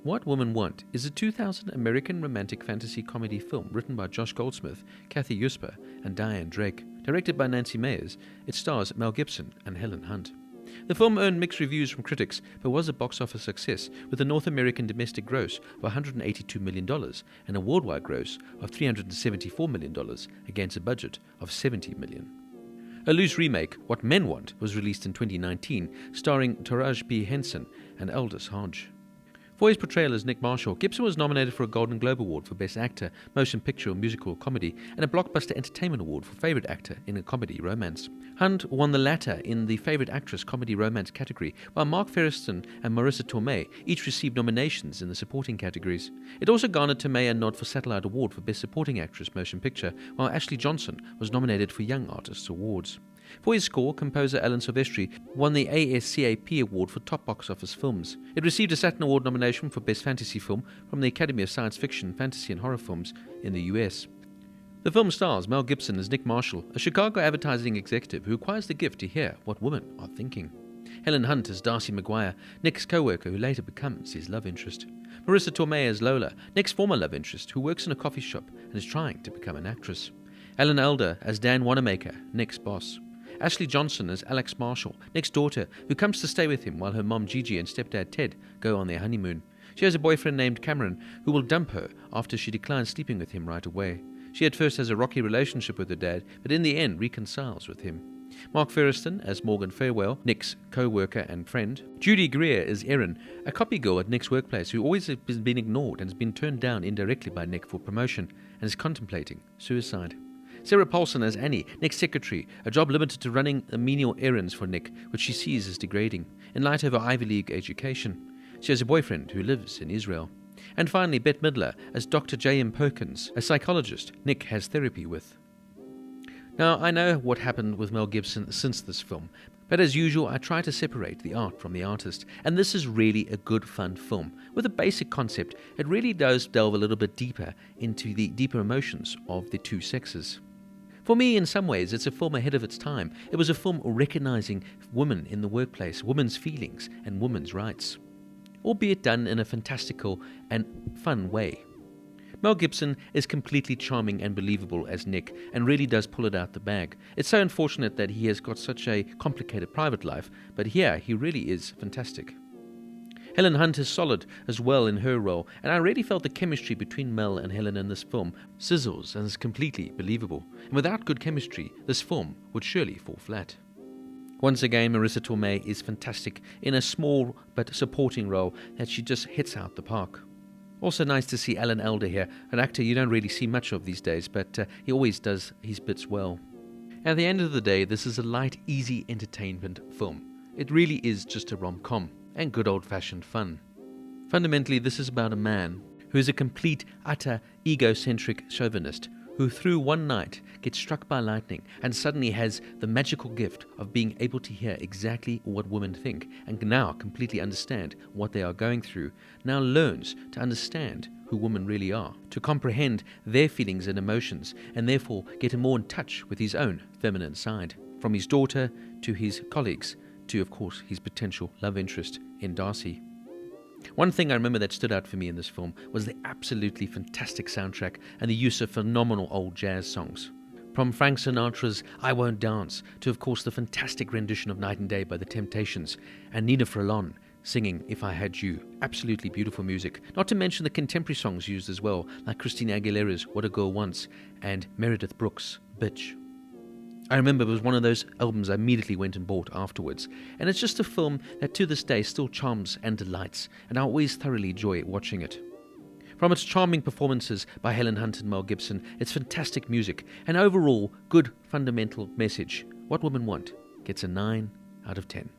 What Women Want is a 2000 American romantic fantasy comedy film written by Josh Goldsmith, Cathy Yuspa, and Diane Drake. Directed by Nancy Meyers, it stars Mel Gibson and Helen Hunt. The film earned mixed reviews from critics, but was a box office success with a North American domestic gross of $182 million and a worldwide gross of $374 million against a budget of $70 million. A loose remake, What Men Want, was released in 2019, starring Taraji P. Henson and Aldous Hodge. For his portrayal as Nick Marshall, Gibson was nominated for a Golden Globe Award for Best Actor, Motion Picture or Musical Comedy, and a Blockbuster Entertainment Award for Favorite Actor in a Comedy Romance. Hunt won the latter in the Favorite Actress Comedy Romance category, while Mark Feriston and Marissa Tomei each received nominations in the supporting categories. It also garnered Tomei a nod for Satellite Award for Best Supporting Actress Motion Picture, while Ashley Johnson was nominated for Young Artists Awards. For his score, composer Alan Silvestri won the ASCAP Award for Top Box Office Films. It received a Saturn Award nomination for Best Fantasy Film from the Academy of Science Fiction, Fantasy and Horror Films in the US. The film stars Mel Gibson as Nick Marshall, a Chicago advertising executive who acquires the gift to hear what women are thinking. Helen Hunt as Darcy McGuire, Nick's co-worker who later becomes his love interest. Marissa Tomei as Lola, Nick's former love interest who works in a coffee shop and is trying to become an actress. Alan Alda as Dan Wanamaker, Nick's boss. Ashley Johnson as Alex Marshall, Nick's daughter, who comes to stay with him while her mom Gigi and stepdad Ted go on their honeymoon. She has a boyfriend named Cameron who will dump her after she declines sleeping with him right away. She at first has a rocky relationship with her dad, but in the end reconciles with him. Mark Feriston as Morgan Fairwell, Nick's co-worker and friend. Judy Greer as Erin, a copy girl at Nick's workplace who always has been ignored and has been turned down indirectly by Nick for promotion and is contemplating suicide. Sarah Paulson as Annie, Nick's secretary, a job limited to running menial errands for Nick, which she sees as degrading, in light of her Ivy League education. She has a boyfriend who lives in Israel. And finally, Bette Midler as Dr. J.M. Perkins, a psychologist Nick has therapy with. Now, I know what happened with Mel Gibson since this film, but as usual, I try to separate the art from the artist, and this is really a good, fun film. With a basic concept, it really does delve a little bit deeper into the deeper emotions of the two sexes. For me, in some ways, it's a film ahead of its time. It was a film recognizing women in the workplace, women's feelings, and women's rights, albeit done in a fantastical and fun way. Mel Gibson is completely charming and believable as Nick, and really does pull it out the bag. It's so unfortunate that he has got such a complicated private life, but here he really is fantastic. Helen Hunt is solid as well in her role, and I really felt the chemistry between Mel and Helen in this film sizzles and is completely believable. And without good chemistry, this film would surely fall flat. Once again, Marissa Tomei is fantastic in a small but supporting role that she just hits out the park. Also nice to see Alan Alda here, an actor you don't really see much of these days, but he always does his bits well. At the end of the day, this is a light, easy entertainment film. It really is just a rom-com and good old-fashioned fun. Fundamentally, this is about a man who is a complete, utter, egocentric chauvinist who through one night gets struck by lightning and suddenly has the magical gift of being able to hear exactly what women think and now completely understand what they are going through, now learns to understand who women really are, to comprehend their feelings and emotions, and therefore get more in touch with his own feminine side, from his daughter to his colleagues, to, of course, his potential love interest in Darcy. One thing I remember that stood out for me in this film was the absolutely fantastic soundtrack and the use of phenomenal old jazz songs. From Frank Sinatra's I Won't Dance to, of course, the fantastic rendition of Night and Day by The Temptations and Nina Furlan singing If I Had You. Absolutely beautiful music. Not to mention the contemporary songs used as well, like Christina Aguilera's What a Girl Wants and Meredith Brooks' Bitch. I remember it was one of those albums I immediately went and bought afterwards, and it's just a film that to this day still charms and delights, and I always thoroughly enjoy watching it. From its charming performances by Helen Hunt and Mel Gibson, its fantastic music, and overall good fundamental message, What Women Want gets a 9 out of 10.